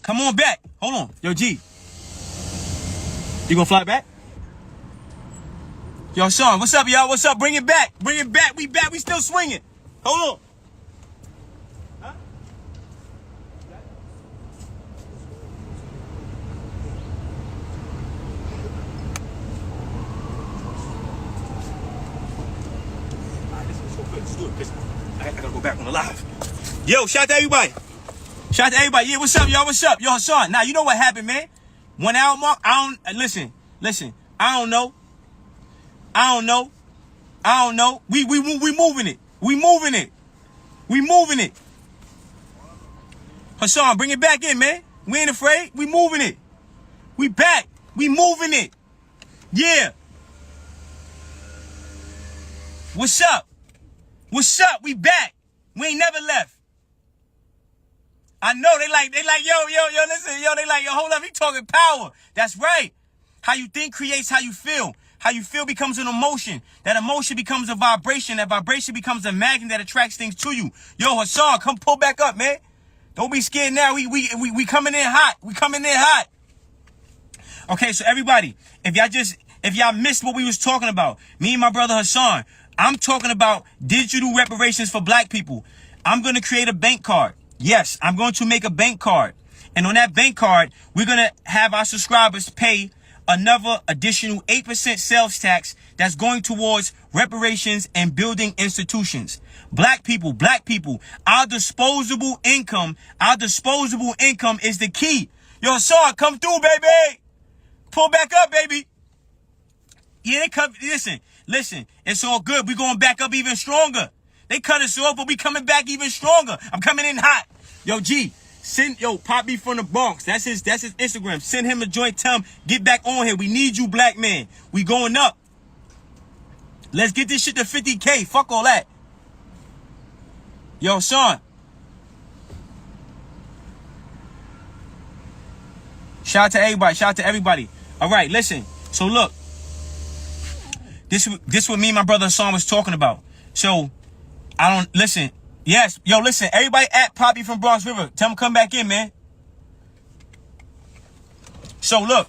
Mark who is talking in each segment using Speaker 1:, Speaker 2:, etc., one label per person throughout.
Speaker 1: Come on back. Hold on. Yo, G. You gonna fly back? Yo, Sean, what's up, y'all? What's up? Bring it back. Bring it back. We back. We still swinging. Hold on. Huh? All right, this is so good. Let's do it. Listen, I gotta go back on the live. Yo, shout out to everybody. Shout out to everybody. Yeah, what's up, y'all? What's up? Yo, Hassan. Now, you know what happened, man? 1 hour mark. Listen. I don't know. We moving it. We moving it. Hassan, bring it back in, man. We ain't afraid. We moving it. We back. We moving it. Yeah. What's up? What's up? We back. We ain't never left. I know they like, yo, listen, yo, they like, yo, hold up, he talking power. That's right. How you think creates how you feel. How you feel becomes an emotion. That emotion becomes a vibration. That vibration becomes a magnet that attracts things to you. Yo, Hassan, come pull back up, man. Don't be scared now. We coming in hot. We coming in hot. Okay, so everybody, if y'all missed what we was talking about, me and my brother Hassan, I'm talking about digital reparations for black people. I'm going to create a bank card. Yes, I'm going to make a bank card. And on that bank card, we're going to have our subscribers pay another additional 8% sales tax that's going towards reparations and building institutions. Black people, our disposable income is the key. Yo, Hassan, come through, baby. Pull back up, baby. Yeah, they come. Listen, it's all good. We're going back up even stronger. They cut us off, but we coming back even stronger. I'm coming in hot. Yo, G, Poppy from the Bronx. That's his Instagram. Send him a joint. Tell him, get back on here. We need you, black man. We going up. Let's get this shit to 50K. Fuck all that. Yo, Sean. Shout out to everybody. All right, listen. So look. This what me and my brother Hassan was talking about. So, listen. Yes. Yo, listen. Everybody at Poppy from Bronx River. Tell him come back in, man. So, look.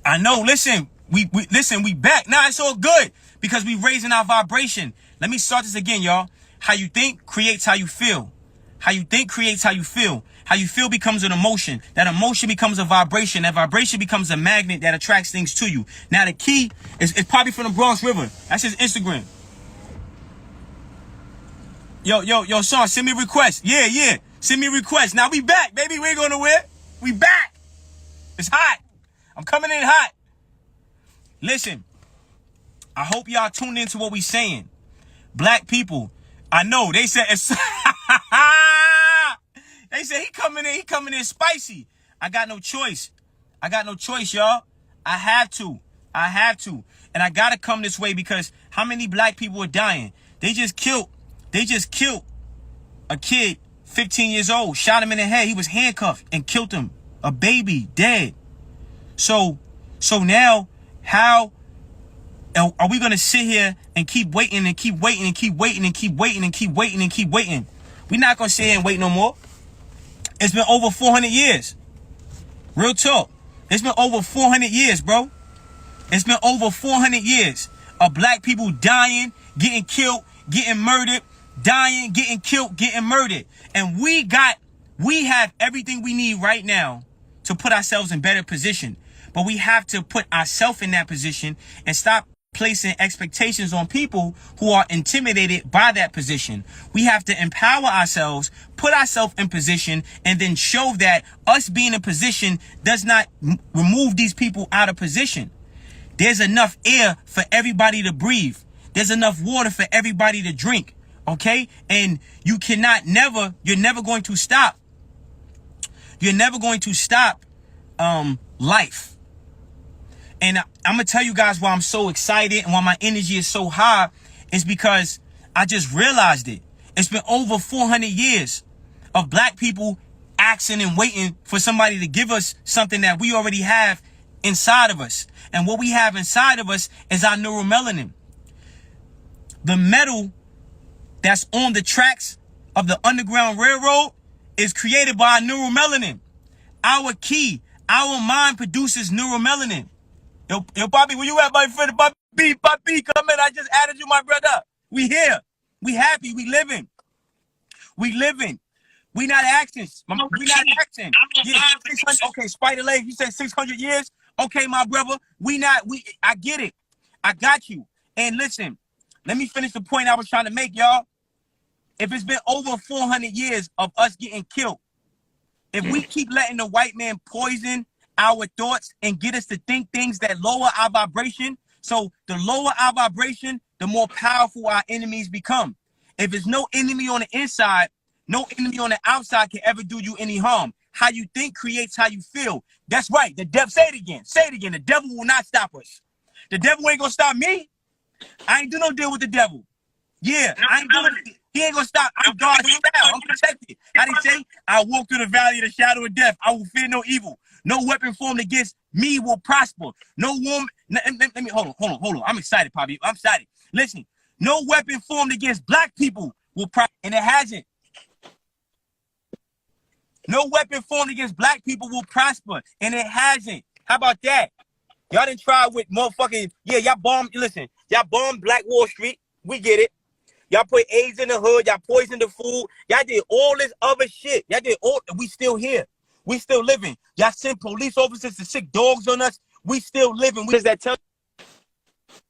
Speaker 1: I know, listen. We back. Now it's all good because we raising our vibration. Let me start this again, y'all. How you think creates how you feel. How you think creates how you feel. How you feel becomes an emotion. That emotion becomes a vibration. That vibration becomes a magnet that attracts things to you. Now the key is Poppy from the Bronx River. That's his Instagram. Yo, Sean, send me a request. Yeah. Send me a request. Now we back, baby. We ain't going nowhere. We back. It's hot. I'm coming in hot. Listen, I hope y'all tuned into what we saying. Black people, I know they said it's they said he coming in spicy. I got no choice, y'all. I have to. And I gotta come this way because how many black people are dying? They just killed a kid, 15 years old, shot him in the head. He was handcuffed and killed him. A baby, dead. So now, how are we gonna sit here and keep waiting? We're not gonna sit here and wait no more. It's been over 400 years. Real talk. It's been over 400 years, bro. It's been over 400 years of black people dying, getting killed, getting murdered, dying, getting killed, getting murdered. And we have everything we need right now to put ourselves in better position. But we have to put ourselves in that position and stop placing expectations on people who are intimidated by that position. We have to empower ourselves, put ourselves in position, and then show that us being in position does not remove these people out of position. There's enough air for everybody to breathe. There's enough water for everybody to drink. Okay? And you're never going to stop. You're never going to stop life. And I'm going to tell you guys why I'm so excited and why my energy is so high is because I just realized it. It's been over 400 years of black people asking and waiting for somebody to give us something that we already have inside of us. And what we have inside of us is our neuromelanin. The metal that's on the tracks of the Underground Railroad is created by our neuromelanin. Our key, our mind produces neuromelanin. Yo, Bobby, where you at, my friend? Bobby, come in. I just added you, my brother. We here. We happy. We living. We living. We not actions. We not acting. Yeah, 600. Okay, Spider Leg, you said 600 years? Okay, my brother. I get it. I got you. And listen, let me finish the point I was trying to make, y'all. If it's been over 400 years of us getting killed, if we keep letting the white man poison our thoughts and get us to think things that lower our vibration, so the lower our vibration, the more powerful our enemies become. If there's no enemy on the inside, no enemy on the outside can ever do you any harm. How you think creates how you feel. That's right. The devil, say it again. Say it again. The devil will not stop us. The devil ain't gonna stop me. I ain't do no deal with the devil. Yeah, I ain't doing it. He ain't gonna stop. I'm God's child. I'm protected. How they say? I walk through the valley of the shadow of death. I will fear no evil. No weapon formed against me will prosper. No woman. Let me hold on. I'm excited, Poppy. I'm excited. Listen, no weapon formed against black people will prosper, and it hasn't. No weapon formed against black people will prosper, and it hasn't. How about that? Y'all didn't try with motherfucking, yeah, y'all bombed, listen, y'all bombed Black Wall Street. We get it. Y'all put AIDS in the hood. Y'all poisoned the food. Y'all did all this other shit. Y'all did all, we still here. We still living. Y'all send police officers to sick dogs on us. We still living. We just that tell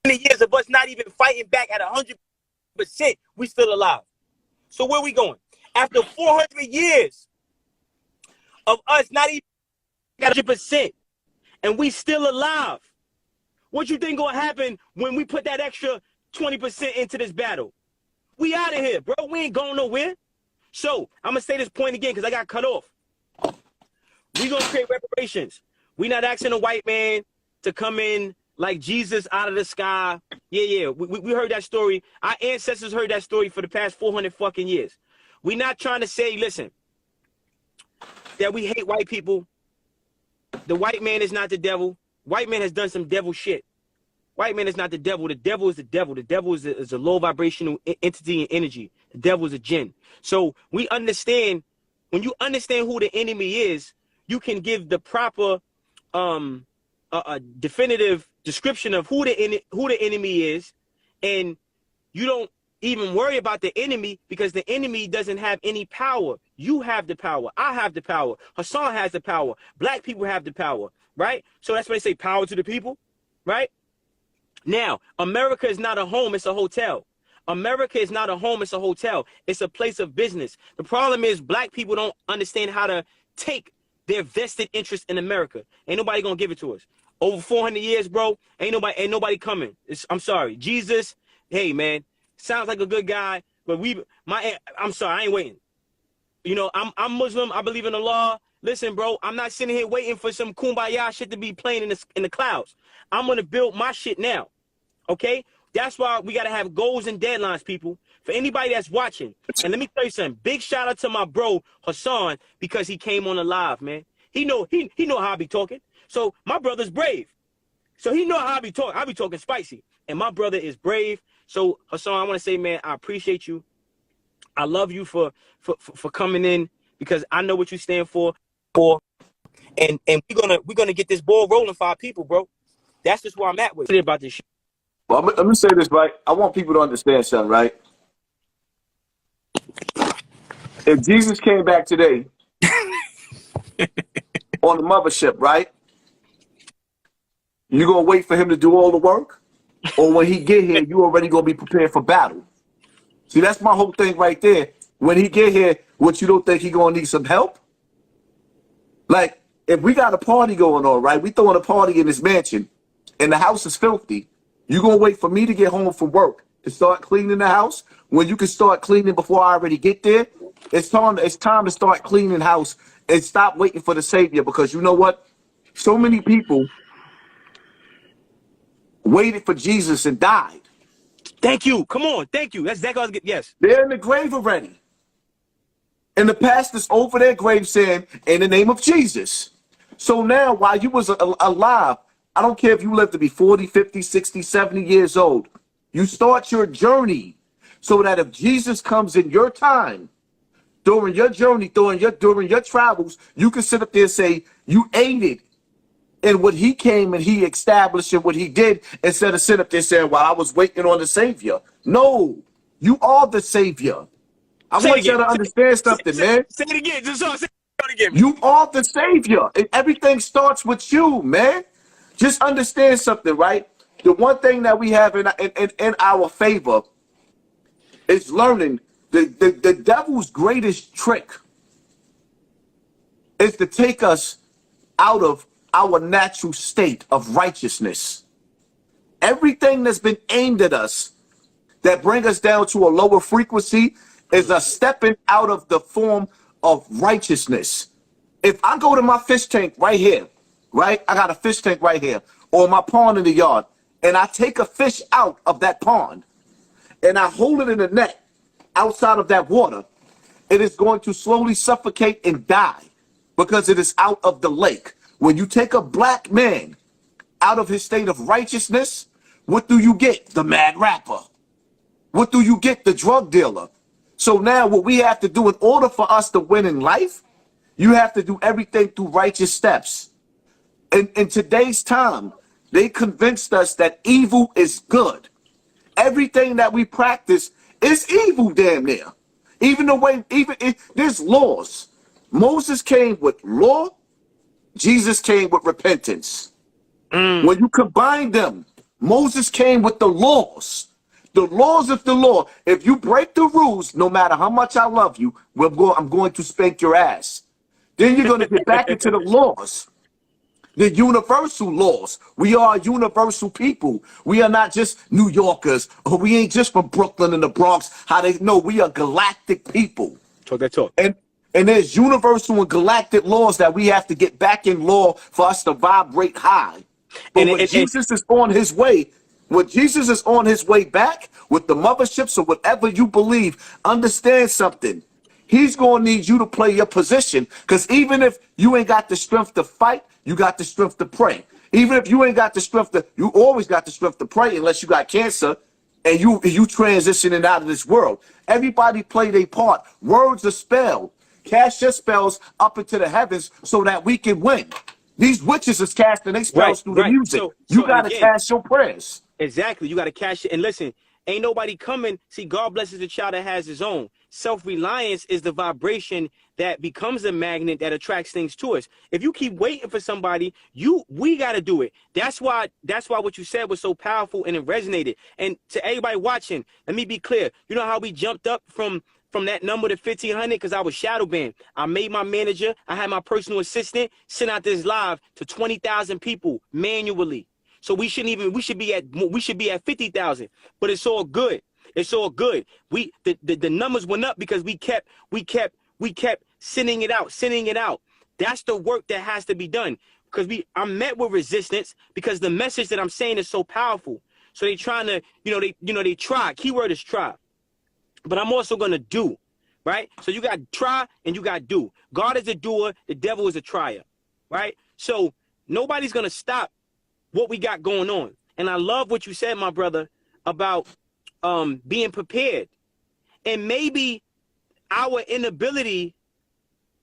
Speaker 1: many years of us not even fighting back at 100%, we still alive. So where we going? After 400 years of us not even at 100%, and we still alive, what you think gonna happen when we put that extra 20% into this battle? We out of here, bro. We ain't going nowhere. So I'm gonna say this point again because I got cut off. We gonna create reparations. We not asking a white man to come in like Jesus out of the sky. Yeah. We heard that story. Our ancestors heard that story for the past 400 fucking years. We not trying to say, listen, that we hate white people. The white man is not the devil. White man has done some devil shit. White man is not the devil. The devil is the devil. The devil is a low vibrational entity and energy. The devil is a jinn. So we understand, when you understand who the enemy is, you can give the proper a definitive description of who the enemy is, and you don't even worry about the enemy because the enemy doesn't have any power. You have the power. I have the power. Hassan has the power. Black people have the power, right? So that's why they say power to the people, right? Now, America is not a home, it's a hotel. America is not a home, it's a hotel. It's a place of business. The problem is black people don't understand how to take their vested interest in America. Ain't nobody gonna give it to us. Over 400 years, bro, ain't nobody coming. I'm sorry. Jesus, hey, man, sounds like a good guy, but I'm sorry, I ain't waiting. You know, I'm Muslim, I believe in Allah. Listen, bro, I'm not sitting here waiting for some kumbaya shit to be playing in the clouds. I'm going to build my shit now, okay? That's why we got to have goals and deadlines, people. For anybody that's watching, and let me tell you something. Big shout out to my bro, Hassan, because he came on the live, man. He know how I be talking. So my brother's brave. So he know how I be talking. I be talking spicy. And my brother is brave. So, Hassan, I want to say, man, I appreciate you. I love you for coming in because I know what you stand for. And we're gonna get this ball rolling for our people, bro. That's just where I'm at with it about this shit.
Speaker 2: Well, let me say this, right? I want people to understand something, right? If Jesus came back today on the mothership, right? You gonna wait for him to do all the work? Or when he get here, you already gonna be prepared for battle? See, that's my whole thing right there. When he get here, what, you don't think he gonna need some help? Like, if we got a party going on, right? We throwing a party in this mansion, and the house is filthy. You gonna wait for me to get home from work to start cleaning the house when you can start cleaning before I already get there? It's time to start cleaning house and stop waiting for the Savior, because you know what? So many people waited for Jesus and died.
Speaker 1: Thank you. Come on. Thank you. That's exactly what I was getting. Yes.
Speaker 2: They're in the grave already. And the pastor's over their grave saying, in the name of Jesus. So now, while you was alive, I don't care if you live to be 40, 50, 60, 70 years old, you start your journey so that if Jesus comes in your time, during your journey, during your travels, you can sit up there and say you aided in what he came and he established and what he did, instead of sitting up there saying, "Well, I was waiting on the Savior." No, you are the Savior. I
Speaker 1: Say it
Speaker 2: want
Speaker 1: again.
Speaker 2: y'all to understand something, man.
Speaker 1: Say it again. Just say it again.
Speaker 2: You are the Savior, and everything starts with you, man. Just understand something, right? The one thing that we have in our favor is learning. The devil's greatest trick is to take us out of our natural state of righteousness. Everything that's been aimed at us that bring us down to a lower frequency is a stepping out of the form of righteousness. If I go to my fish tank right here, right? I got a fish tank right here, or my pond in the yard, and I take a fish out of that pond and I hold it in a net outside of that water, it is going to slowly suffocate and die because it is out of the lake. When you take a black man out of his state of righteousness, what do you get? The mad rapper. What do you get? The drug dealer. So now what we have to do in order for us to win in life, you have to do everything through righteous steps. In today's time, they convinced us that evil is good. Everything that we practice is evil, damn near. Even the way, there's laws. Moses came with law. Jesus came with repentance. When you combine them, Moses came with the laws. The laws of the law. If you break the rules, no matter how much I love you, I'm going to spank your ass. Then you're going to get back into the laws. The universal laws. We are a universal people. We are not just New Yorkers, or we ain't just from Brooklyn and the Bronx. We are galactic people.
Speaker 1: Talk that talk.
Speaker 2: And there's universal and galactic laws that we have to get back in law for us to vibrate high. But when Jesus is on his way back with the motherships or whatever you believe, understand something. He's going to need you to play your position, because even if you ain't got the strength to fight, you got the strength to pray. Even if you ain't got the strength you always got the strength to pray, unless you got cancer and you transitioning out of this world. Everybody play their part. Words are spelled. Cast your spells up into the heavens so that we can win. These witches is casting their spells through the music. So you got to cast your prayers.
Speaker 1: Exactly. You got to cash it. And listen, ain't nobody coming. See, God blesses the child that has his own. Self-reliance is the vibration that becomes a magnet that attracts things to us. If you keep waiting for somebody, we got to do it. That's why what you said was so powerful and it resonated. And to everybody watching, let me be clear. You know how we jumped up from that number to 1,500 because I was shadow banned. I made my manager. I had my personal assistant send out this live to 20,000 people manually. So we should be at 50,000, but it's all good. It's all good. The numbers went up because we kept sending it out. That's the work that has to be done, because I'm met with resistance because the message that I'm saying is so powerful. So they trying to, they try. Keyword is try. But I'm also going to do, right? So you got try and you got do. God is a doer. The devil is a trier, right? So nobody's going to stop what we got going on. And I love what you said, my brother, about being prepared. And maybe our inability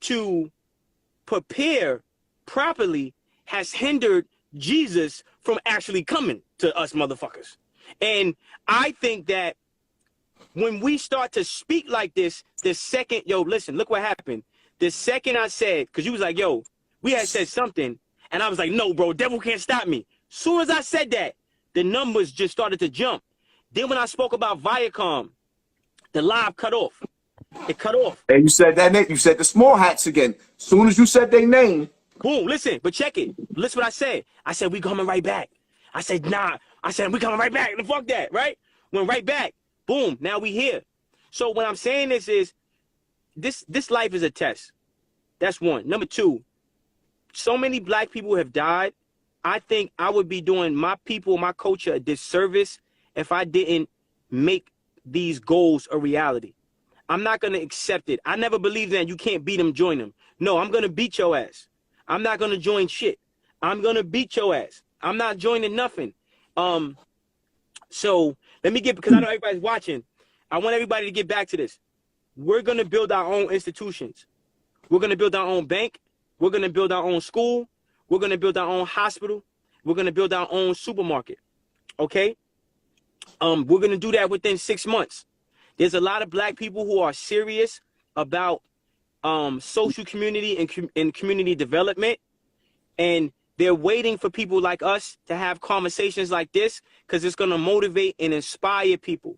Speaker 1: to prepare properly has hindered Jesus from actually coming to us motherfuckers. And I think that when we start to speak like this, the second, listen, look what happened. The second I said, because you was like, we had said something, and I was like, no, bro, devil can't stop me. Soon as I said that, the numbers just started to jump. Then when I spoke about Viacom, the live cut off. It cut off.
Speaker 2: And you said that name. You said the small hats again. Soon as you said their name.
Speaker 1: Boom, listen, but check it. Listen what I said. I said, we coming right back. I said, nah. I said, we coming right back. And fuck that, right? Went right back. Boom, now we here. So what I'm saying is this life is a test. That's one. Number two, so many black people have died. I think I would be doing my people, my culture a disservice if I didn't make these goals a reality. I'm not going to accept it. I never believed that you can't beat them, join them. No, I'm going to beat your ass. I'm not going to join shit. I'm going to beat your ass. I'm not joining nothing. So let me because I know everybody's watching. I want everybody to get back to this.
Speaker 3: we're going to build our own institutions. We're going to build our own bank. We're going to build our own school. We're going to build our own hospital. We're going to build our own supermarket. Okay? We're going to do that within 6 months. There's a lot of black people who are serious about social community and community development, and they're waiting for people like us to have conversations like this because it's going to motivate and inspire people.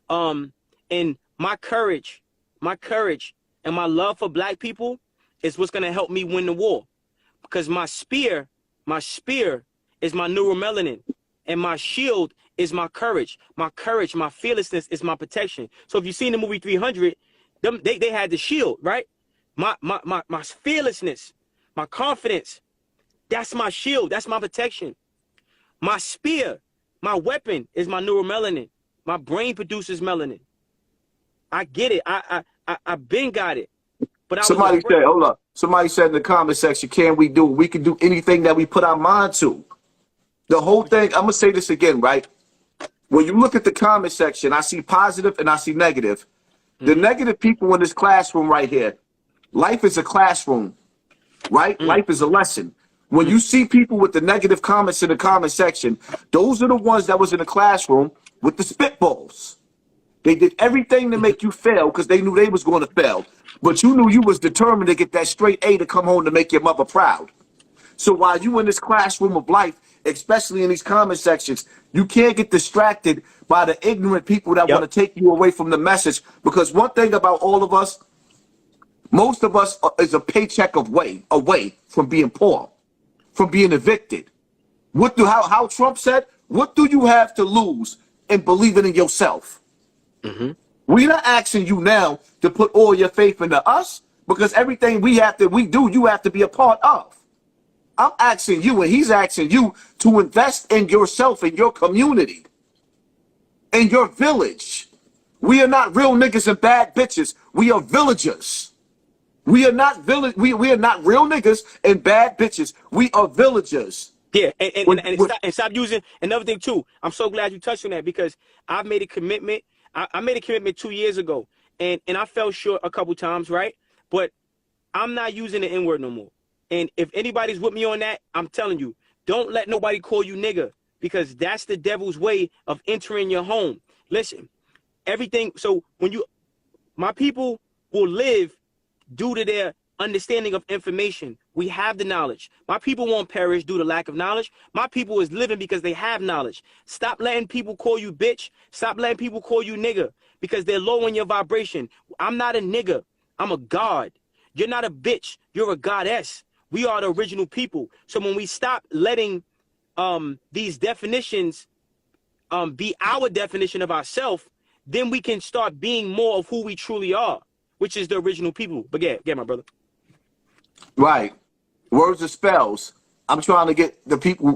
Speaker 3: And my courage and my love for black people is what's going to help me win the war, because my spear is my neuromelanin, and my shield is my courage. My courage, my fearlessness is my protection. So if you've seen the movie 300, they had the shield, right? My fearlessness, my confidence, that's my shield. That's my protection. My spear, my weapon is my neuromelanin. My brain produces melanin. I get it. I've been got it. But
Speaker 2: Somebody said, hold up. Somebody said in the comment section, can we do it? We can do anything that we put our mind to. The whole thing, I'm going to say this again, right? When you look at the comment section, I see positive and I see negative. The negative people in this classroom right here, life is a classroom, right? Life is a lesson. When you see people with the negative comments in the comment section, those are the ones that was in the classroom with the spitballs. They did everything to make you fail because they knew they was going to fail. But you knew you was determined to get that straight A to come home to make your mother proud. So while you in this classroom of life, especially in these comment sections, you can't get distracted by the ignorant people that want to take you away from the message. Because one thing about all of us, most of us is a paycheck away from being poor, from being evicted. How Trump said, what do you have to lose in believing in yourself? We're not asking you now to put all your faith into us, because everything we do, you have to be a part of. I'm asking you, and he's asking you to invest in yourself, in your community, in your village. We are not real niggas and bad bitches. We are villagers. We are not we are not real niggas and bad bitches. We are villagers.
Speaker 3: Yeah, and stop using another thing too. I'm so glad you touched on that, because I've made a commitment. I made a commitment 2 years ago, and I fell short a couple times, right? But I'm not using the N-word no more. And if anybody's with me on that, I'm telling you, don't let nobody call you nigga, because that's the devil's way of entering your home. Listen, everything. So my people will live due to their understanding of information. We have the knowledge. My people won't perish due to lack of knowledge. My people is living because they have knowledge. Stop letting people call you bitch. Stop letting people call you nigga, because they're lowering your vibration. I'm not a nigga. I'm a god. You're not a bitch. You're a goddess. We are the original people. So when we stop letting these definitions be our definition of ourselves, then we can start being more of who we truly are, which is the original people. But yeah, my brother.
Speaker 2: Right. Words are spells. I'm trying to get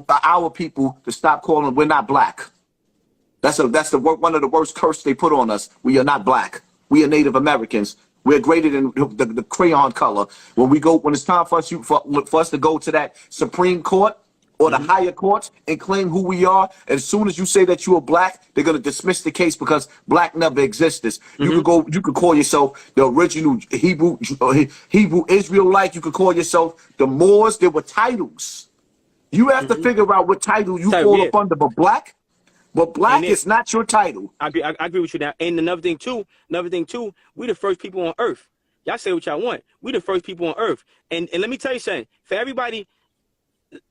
Speaker 2: our people to stop calling we're not black. That's one of the worst curse they put on us. We are not black. We are Native Americans. We're greater than the crayon color. When it's time for us to go to that Supreme Court or the higher courts and claim who we are, as soon as you say that you are black, they're gonna dismiss the case because black never existed. You could call yourself the original Hebrew Israelite. You could call yourself the Moors. There were titles. You have to figure out what title you fall up under. But black is not your title.
Speaker 3: I agree with you now. And another thing too, we the first people on earth. Y'all say what y'all want. We the first people on earth. And let me tell you something. For everybody,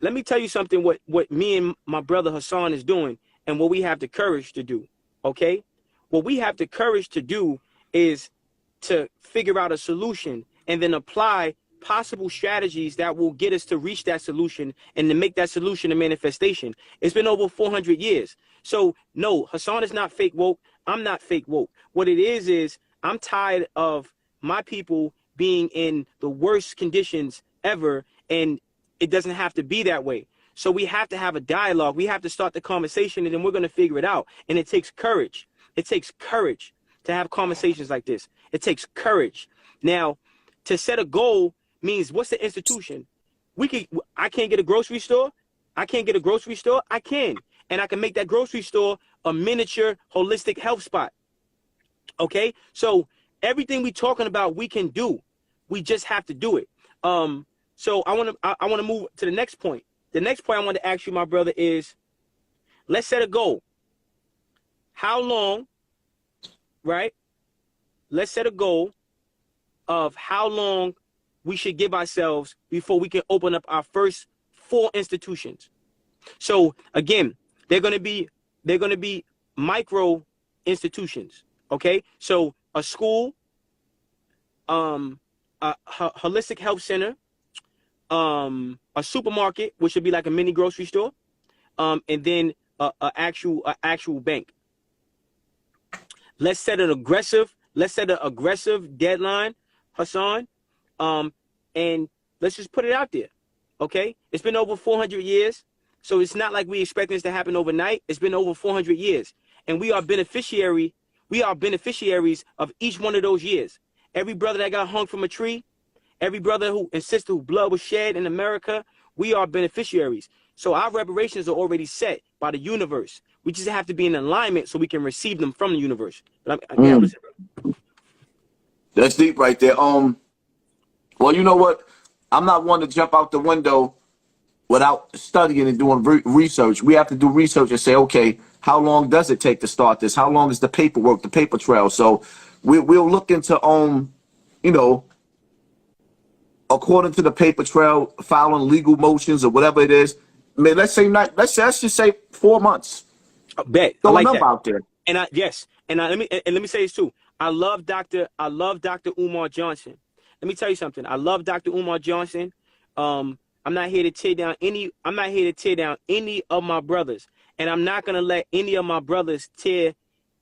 Speaker 3: let me tell you something what me and my brother Hassan is doing and what we have the courage to do. Okay? What we have the courage to do is to figure out a solution and then apply possible strategies that will get us to reach that solution and to make that solution a manifestation. It's been over 400 years. So no, Hassan is not fake woke. I'm not fake woke. What it is I'm tired of my people being in the worst conditions ever, and it doesn't have to be that way. So we have to have a dialogue. We have to start the conversation, and then we're going to figure it out. And it takes courage. It takes courage to have conversations like this. It takes courage. Now, to set a goal means, what's the institution? I can't get a grocery store. I can't get a grocery store. I can. And I can make that grocery store a miniature holistic health spot. Okay? So everything we talking about, we can do. We just have to do it. So I want to move to the next point. The next point I want to ask you, my brother, is let's set a goal. How long, right? Let's set a goal of how long we should give ourselves before we can open up our first 4 institutions. So again, they're going to be micro institutions. Okay. So a school, a holistic health center, a supermarket, which would be like a mini grocery store, and then a actual bank. Let's set an aggressive deadline, Hassan, and let's just put it out there. Okay, it's been over 400 years, so it's not like we expect this to happen overnight. It's been over 400 years, and we are beneficiaries of each one of those years. Every brother that got hung from a tree, every brother who and sister whose blood was shed in America, we are beneficiaries. So our reparations are already set by the universe. We just have to be in alignment so we can receive them from the universe. But
Speaker 2: That's deep right there. Well, you know what? I'm not one to jump out the window without studying and doing research. We have to do research and say, okay, how long does it take to start this? How long is the paperwork, the paper trail? So we'll look into, you know, according to the paper trail, filing legal motions or whatever it is. I mean, let's just say 4 months.
Speaker 3: Bet.
Speaker 2: Throw
Speaker 3: I like
Speaker 2: a number
Speaker 3: that.
Speaker 2: out there.
Speaker 3: Let me say this too. I love Dr. Umar Johnson. Let me tell you something. I love Dr. Umar Johnson. I'm not here to tear down any of my brothers, and I'm not gonna let any of my brothers tear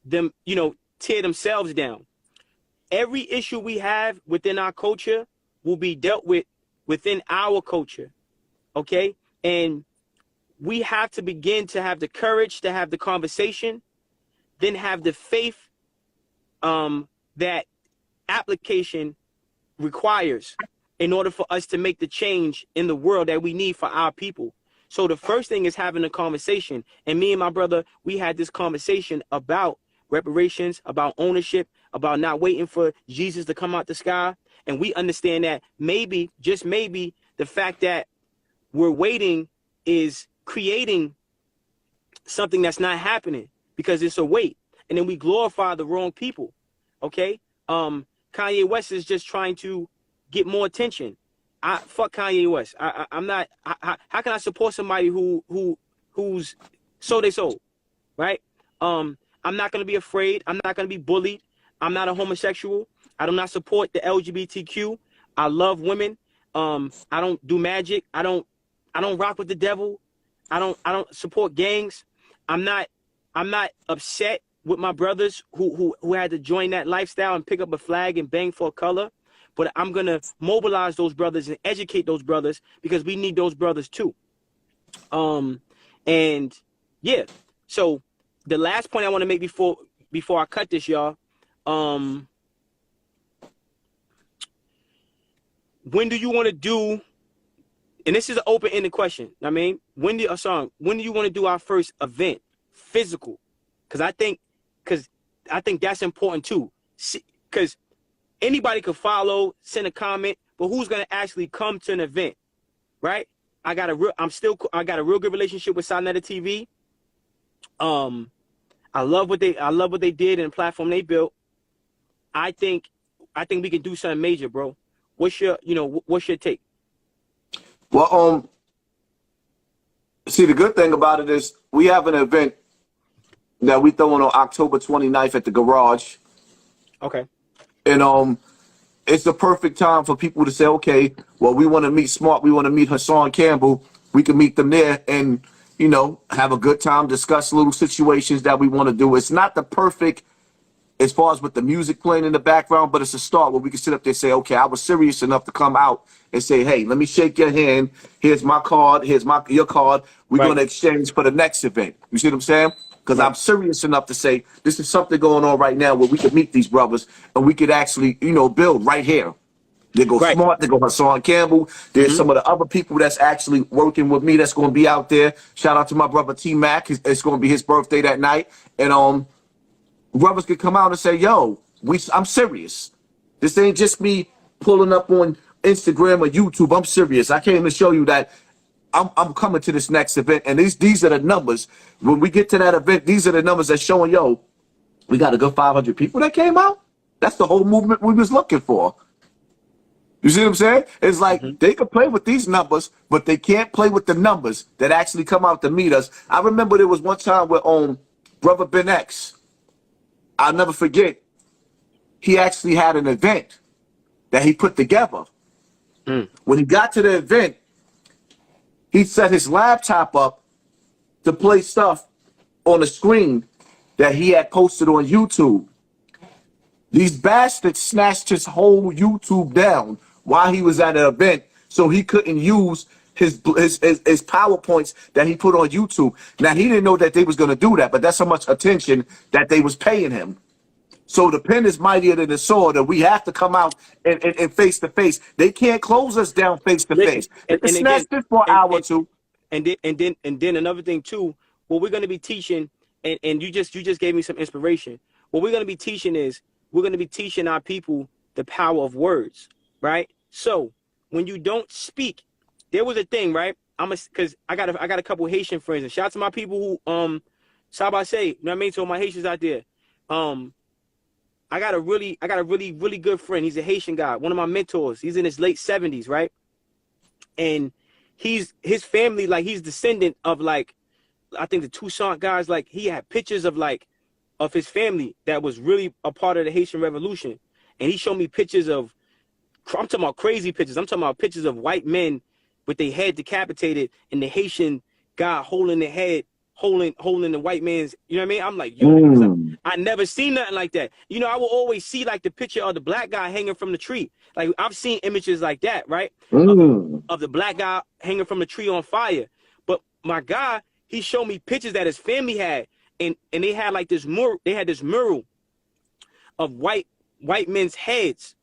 Speaker 3: themselves down. Every issue we have within our culture will be dealt with within our culture. Okay? And we have to begin to have the courage to have the conversation, then have the faith that application requires in order for us to make the change in the world that we need for our people. So the first thing is having a conversation. And me and my brother, we had this conversation about reparations, about ownership, about not waiting for Jesus to come out the sky. And we understand that maybe, just maybe, the fact that we're waiting is creating something that's not happening because it's a wait. And then we glorify the wrong people. Okay? Kanye West is just trying to get more attention. Fuck Kanye West. I'm not. How can I support somebody who's so they sold, right? I'm not gonna be afraid. I'm not gonna be bullied. I'm not a homosexual. I do not support the LGBTQ. I love women. I don't do magic. I don't rock with the devil. I don't support gangs. I'm not upset with my brothers who had to join that lifestyle and pick up a flag and bang for a color. But I'm going to mobilize those brothers and educate those brothers because we need those brothers too. And yeah, so the last point I want to make before I cut this, y'all. When do you want to do, and this is an open-ended question. I mean, when do you want to do our first event, physical? Because I think that's important too. Because anybody could follow, send a comment, but who's gonna actually come to an event, right? I got a real good relationship with Sinetta TV. I love what they did and the platform they built. I think we can do something major, bro. What's your take?
Speaker 2: Well, see, the good thing about it is we have an event that we throwing on October 29th at the garage.
Speaker 3: Okay.
Speaker 2: And it's the perfect time for people to say, okay, well, we want to meet Smart. We want to meet Hassan Campbell. We can meet them there and, have a good time, discuss little situations that we want to do. It's not the perfect as far as with the music playing in the background, but it's a start where we can sit up there and say, okay, I was serious enough to come out and say, hey, let me shake your hand. Here's my card. Here's your card. We're going to exchange for the next event. You see what I'm saying? Because I'm serious enough to say this is something going on right now where we could meet these brothers and we could actually, build right here. They go Smart, they go Hassan Campbell. There's some of the other people that's actually working with me that's going to be out there. Shout out to my brother T-Mac. It's going to be his birthday that night. And brothers could come out and say, yo, I'm serious. This ain't just me pulling up on Instagram or YouTube. I'm serious. I came to show you that I'm coming to this next event, and these are the numbers. When we get to that event, these are the numbers that's showing, yo, we got a good 500 people that came out. That's the whole movement we was looking for. You see what I'm saying? It's like they could play with these numbers, but they can't play with the numbers that actually come out to meet us. I remember there was one time where Brother Ben X, I'll never forget, he actually had an event that he put together. When he got to the event, he set his laptop up to play stuff on the screen that he had posted on YouTube. These bastards snatched his whole YouTube down while he was at an event, so he couldn't use his PowerPoints that he put on YouTube. Now, he didn't know that they was going to do that, but that's how much attention that they was paying him. So the pen is mightier than the sword, and we have to come out and face to face. They can't close us down face to face. They can snatch this for an hour or two.
Speaker 3: And then another thing too, what we're going to be teaching, and you just gave me some inspiration. What we're going to be teaching is we're going to be teaching our people the power of words, right? So when you don't speak, there was a thing, right? Because I got a couple Haitian friends, and shout out to my people who Sabase, you know what I mean? To all my Haitians out there. I got a really good friend. He's a Haitian guy, one of my mentors. He's in his late 70s, right? And his family, like, he's descendant of, like, I think the Toussaint guys. Like, he had pictures of his family that was really a part of the Haitian Revolution. And he showed me pictures of, I'm talking about crazy pictures. I'm talking about pictures of white men with their head decapitated and the Haitian guy holding their head, holding the white man's, you know what I mean? I'm like, yo, I never seen nothing like that. You know, I will always see, like, the picture of the black guy hanging from the tree. Like, I've seen images like that, right? Of the black guy hanging from the tree on fire. But my guy, he showed me pictures that his family had, and they had like this mural of white men's heads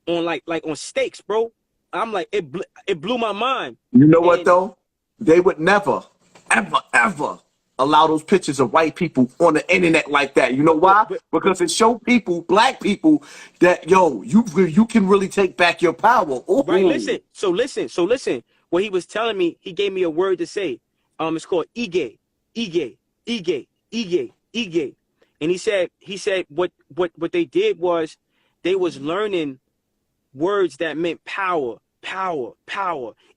Speaker 3: on like on stakes, bro. I'm like, it blew my mind.
Speaker 2: You know what though? They would never, ever allow those pictures of white people on the internet like that. You know why? Because it showed people, black people, that, yo, you can really take back your power. Ooh.
Speaker 3: Right, listen. So listen. What he was telling me, he gave me a word to say. It's called ige. And he said what they did was they was learning words that meant power.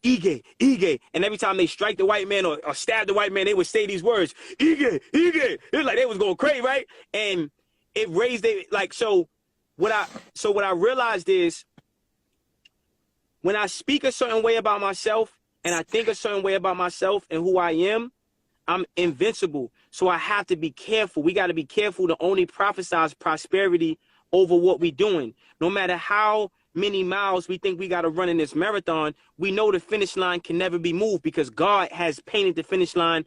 Speaker 3: Ige. And every time they strike the white man or stab the white man, they would say these words, Ige. It was like they was going crazy, right? And it raised it, like, so what I realized is when I speak a certain way about myself and I think a certain way about myself and who I am, I'm invincible. So I have to be careful. We got to be careful to only prophesize prosperity over what we're doing. No matter how many miles we think we got to run in this marathon, we know the finish line can never be moved because God has painted the finish line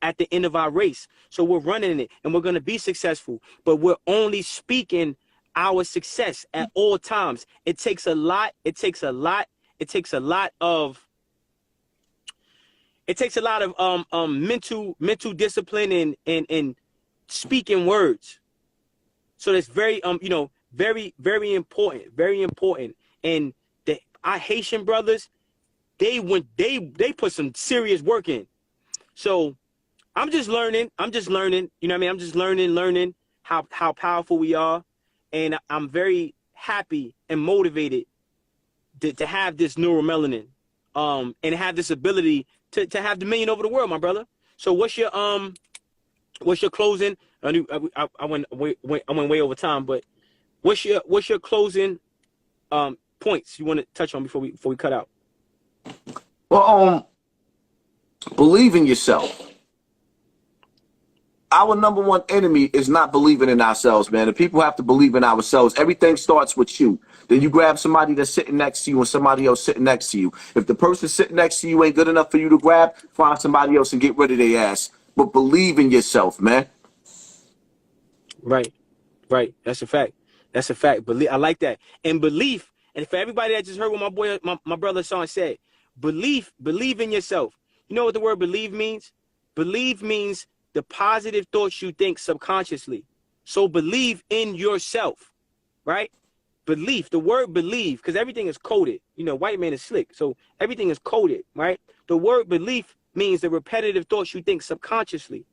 Speaker 3: at the end of our race. So we're running it and we're going to be successful, but we're only speaking our success at all times. It takes a lot of mental discipline and speaking words. So that's very very important. And our Haitian brothers, they put some serious work in. So I'm just learning, you know what I mean? I'm just learning how powerful we are. And I'm very happy and motivated to have this neuromelanin, and have this ability to have dominion over the world, my brother. So what's your closing? I went way over time, but what's your closing points you want to touch on before we cut out?
Speaker 2: Well, believe in yourself. Our number one enemy is not believing in ourselves, man. The people have to believe in ourselves. Everything starts with you. Then you grab somebody that's sitting next to you and somebody else sitting next to you. If the person sitting next to you ain't good enough for you to grab, find somebody else and get rid of their ass. But believe in yourself, man.
Speaker 3: Right. That's a fact. I like that. And belief, and for everybody that just heard what my brother Hassan said, believe in yourself. You know what the word believe means? Believe means the positive thoughts you think subconsciously. So believe in yourself. right? Belief, the word believe, because everything is coded. You know, white man is slick, so everything is coded, right? The word belief means the repetitive thoughts you think subconsciously.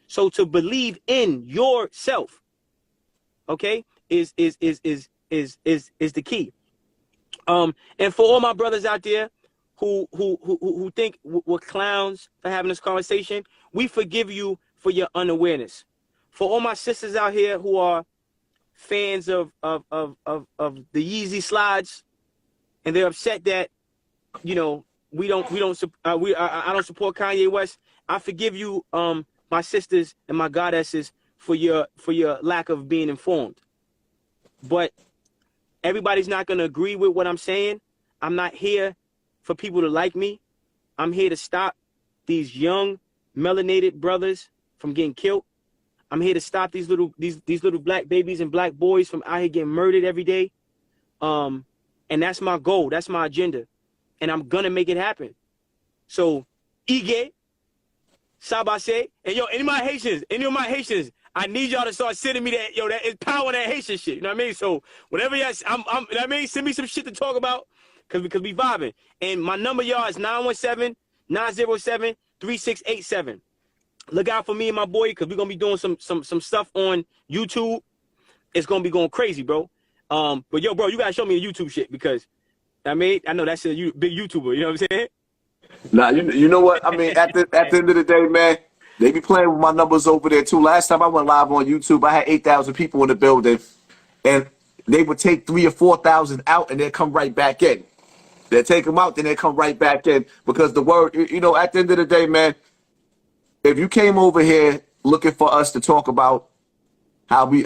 Speaker 3: So to believe in yourself, okay, is the key. And for all my brothers out there who think we're clowns for having this conversation, we forgive you for your unawareness. For all my sisters out here who are fans of the Yeezy slides, and they're upset that, you know, I don't support Kanye West. I forgive you, my sisters and my goddesses, for your lack of being informed. But everybody's not gonna agree with what I'm saying. I'm not here for people to like me. I'm here to stop these young melanated brothers from getting killed. I'm here to stop these little black babies and black boys from out here getting murdered every day. And that's my goal. That's my agenda. And I'm gonna make it happen. So, Ige, Sabase, and yo, any of my Haitians, I need y'all to start sending me that, yo, that is power, that Haitian shit. You know what I mean? So whatever y'all, you know what I mean? Send me some shit to talk about, cause we vibing. And my number, y'all, is 917-907-3687. Look out for me and my boy, cause we're gonna be doing some stuff on YouTube. It's gonna be going crazy, bro. But yo, bro, you gotta show me the YouTube shit, because I know that's a big YouTuber. You know what I'm saying?
Speaker 2: Nah, you know what? I mean, at the end of the day, man, they be playing with my numbers over there too. Last time I went live on YouTube, I had 8,000 people in the building, and they would take 3,000 or 4,000 out and then come right back in. They take them out, then they come right back in, because the word, you know, at the end of the day, man, if you came over here looking for us to talk about how we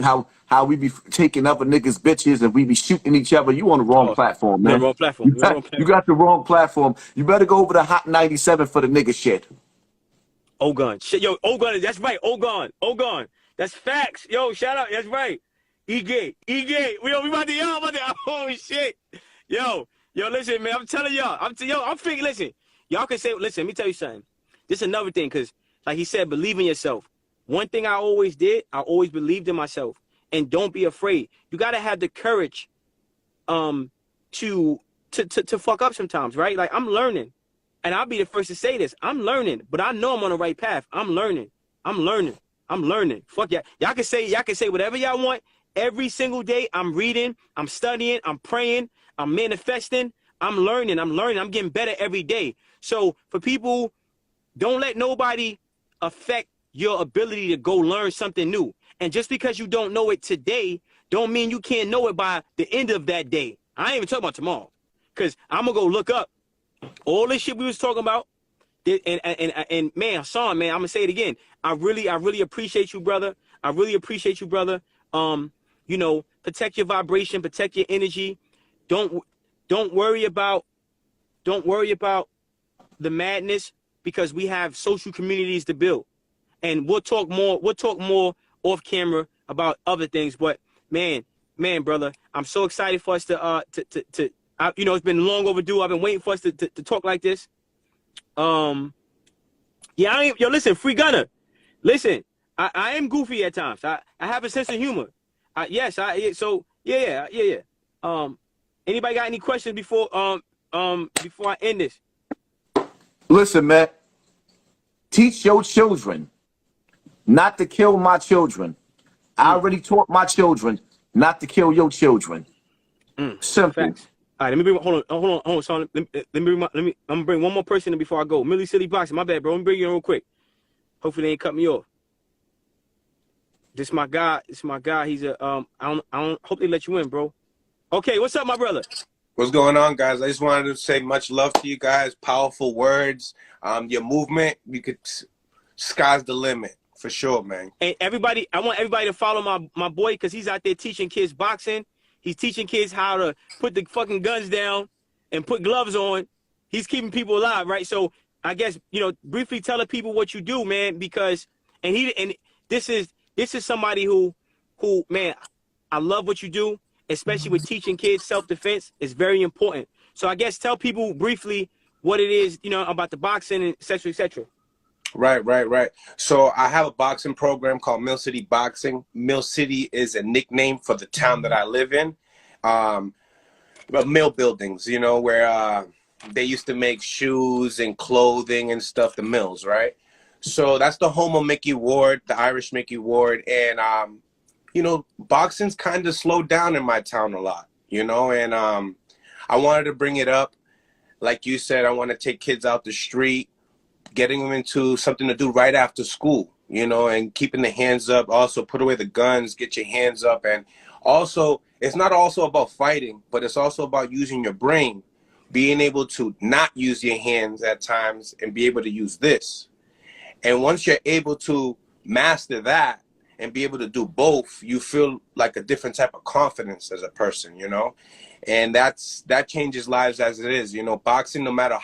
Speaker 2: be taking other niggas' bitches and we be shooting each other, you on the wrong platform, man.
Speaker 3: The wrong platform.
Speaker 2: You got the wrong platform. You better go over to Hot 97 for the nigga shit.
Speaker 3: Ogun. Shit, yo, Ogun, that's right. Ogun. That's facts. Yo, shout out. That's right. E-Gate. We about to, oh shit. Yo, listen, man, I'm telling y'all. I'm thinking, listen, y'all can say, listen, let me tell you something. This is another thing, because like he said, believe in yourself. One thing I always did, I always believed in myself. And don't be afraid. You got to have the courage to fuck up sometimes, right? Like, I'm learning. And I'll be the first to say this. I'm learning, but I know I'm on the right path. I'm learning. Fuck yeah. Y'all can say whatever y'all want. Every single day, I'm reading, I'm studying, I'm praying, I'm manifesting, I'm learning, I'm getting better every day. So for people, don't let nobody affect your ability to go learn something new. And just because you don't know it today, don't mean you can't know it by the end of that day. I ain't even talking about tomorrow, because I'm going to go look up all this shit we was talking about. And man, Hassan, man, I'm going to say it again. I really appreciate you, brother. You know, protect your vibration, protect your energy. Don't worry about the madness, because we have social communities to build. And we'll talk more off camera about other things. But man, brother, I'm so excited for us to you know, it's been long overdue. I've been waiting for us to talk like this. Listen, Free Gunner. Listen, I am goofy at times. I have a sense of humor. Yeah. Anybody got any questions before I end this?
Speaker 2: Listen, man. Teach your children not to kill my children. I already taught my children not to kill your children. Simple.
Speaker 3: Facts. All right, let me bring. Hold on, son. I'm gonna bring one more person in before I go. Millie Silly Boxing. My bad, bro. Let me bring you in real quick. Hopefully they ain't cut me off. This my guy. He's a I don't hope they let you in, bro. Okay, what's up, my brother?
Speaker 4: What's going on, guys? I just wanted to say much love to you guys. Powerful words. Your movement, sky's the limit for sure, man.
Speaker 3: And everybody, I want everybody to follow my boy, because he's out there teaching kids boxing. He's teaching kids how to put the fucking guns down and put gloves on. He's keeping people alive, right? So I guess, you know, briefly tell the people what you do, man, because this is somebody who man, I love what you do, especially with teaching kids self-defense. It's very important. So I guess tell people briefly what it is, you know, about the boxing and et cetera, et cetera.
Speaker 4: Right. So I have a boxing program called Mill City Boxing. Mill City is a nickname for the town that I live in. But mill buildings, you know, where they used to make shoes and clothing and stuff, the mills, right? So that's the home of Mickey Ward, the Irish Mickey Ward. And, you know, boxing's kind of slowed down in my town a lot, you know, and I wanted to bring it up. Like you said, I want to take kids out the street, getting them into something to do right after school, you know, and keeping the hands up. Also, put away the guns, get your hands up. And also, it's not also about fighting, but it's also about using your brain, being able to not use your hands at times and be able to use this. And once you're able to master that and be able to do both, you feel like a different type of confidence as a person, you know? And that changes lives as it is. You know, boxing, no matter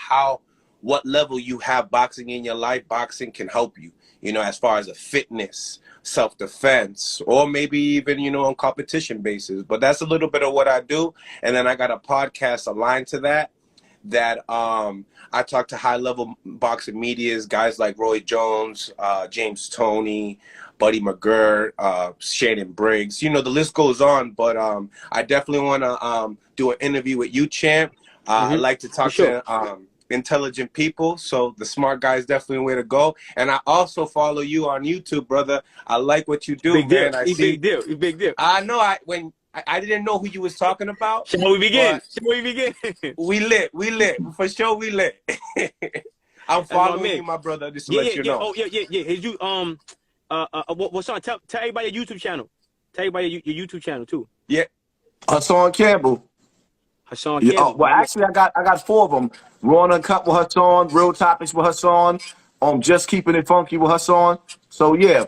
Speaker 4: what level you have boxing in your life, boxing can help you, you know, as far as a fitness, self-defense, or maybe even, you know, on competition basis. But that's a little bit of what I do. And then I got a podcast aligned to that I talk to high-level boxing medias, guys like Roy Jones, James Toney, Buddy McGirt, Shannon Briggs. You know, the list goes on, but I definitely want to do an interview with you, Champ. I like to talk to intelligent people, so the smart guy is definitely a way to go. And I also follow you on YouTube, brother. I like what you do,
Speaker 3: Big
Speaker 4: man.
Speaker 3: deal. Big deal. Big deal.
Speaker 4: I know. I didn't know who you was talking about.
Speaker 3: Shall we begin?
Speaker 4: We lit. For sure, we lit. I'm following you, my brother. Just to let you know.
Speaker 3: Oh, yeah. Hey, you, what's on? Tell everybody your YouTube channel. Tell everybody your YouTube channel, too.
Speaker 4: Yeah.
Speaker 2: Hassan Campbell.
Speaker 3: Hassan
Speaker 2: Yeah,
Speaker 3: Campbell.
Speaker 2: well, actually, I got 4 of them. Raw and Uncut with Hassan, Real Topics with Hassan, Just Keeping It Funky with Hassan. So, yeah.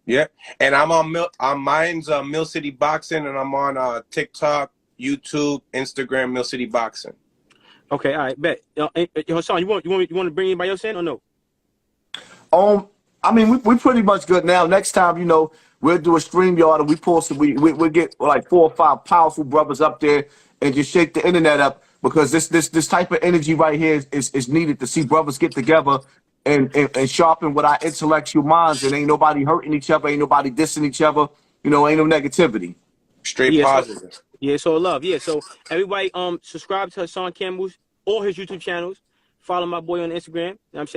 Speaker 4: Yeah, and I'm on mine's Mill City Boxing, and I'm on TikTok, YouTube, Instagram, Mill City Boxing.
Speaker 3: Okay, all right, bet. Hassan, you want to bring anybody else in or no?
Speaker 2: I mean, we pretty much good now. Next time, you know, we'll do a StreamYard, and we'll get like 4 or 5 powerful brothers up there and just shake the internet up, because this type of energy right here is needed to see brothers get together and sharpen with our intellectual minds, and ain't nobody hurting each other, ain't nobody dissing each other, you know, ain't no negativity.
Speaker 4: Straight positive.
Speaker 3: So love. Yeah, so everybody subscribe to Hassan Campbell's or his YouTube channels. Follow my boy on Instagram, you know what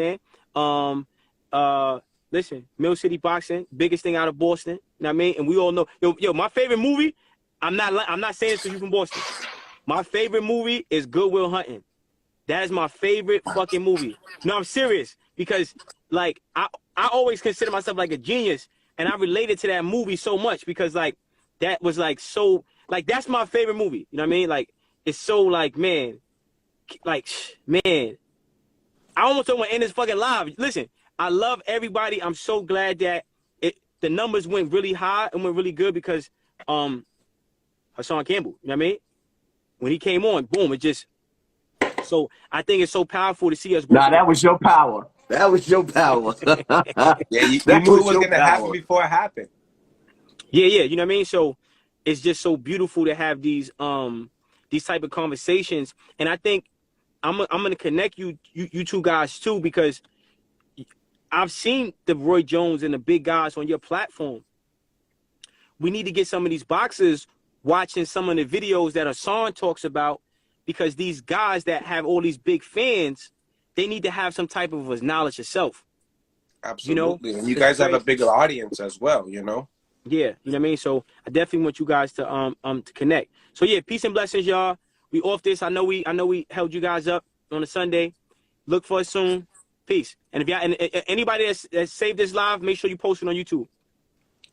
Speaker 3: I'm saying? Listen, Mill City Boxing, biggest thing out of Boston, you know what I mean? And we all know, yo, my favorite movie, I'm not saying this because you from Boston. My favorite movie is Good Will Hunting. That is my favorite fucking movie. No, I'm serious. Because, like, I always consider myself like a genius, and I related to that movie so much because, like, that was, like, so, like, that's my favorite movie. You know what I mean? Like, it's so, like, man, I almost don't want to end this fucking live. Listen, I love everybody. I'm so glad that the numbers went really high and went really good because Hassan Campbell, you know what I mean? When he came on, boom, it just, so I think it's so powerful to see us.
Speaker 2: Nah, that was your power. That was your power.
Speaker 4: Yeah, you knew it was going to happen before it happened.
Speaker 3: Yeah, you know what I mean? So it's just so beautiful to have these type of conversations. And I think I'm going to connect you two guys too, because I've seen the Roy Jones and the big guys on your platform. We need to get some of these boxers watching some of the videos that Hassan talks about, because these guys that have all these big fans, they need to have some type of a knowledge of self.
Speaker 4: Absolutely. You know? And you guys have a bigger audience as well, you know?
Speaker 3: Yeah, you know what I mean? So I definitely want you guys to connect. So yeah, peace and blessings, y'all. We off this. I know we held you guys up on a Sunday. Look for us soon. Peace. And if y'all anybody that's saved this live, make sure you post it on YouTube.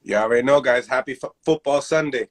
Speaker 4: You already know, guys. Happy football Sunday.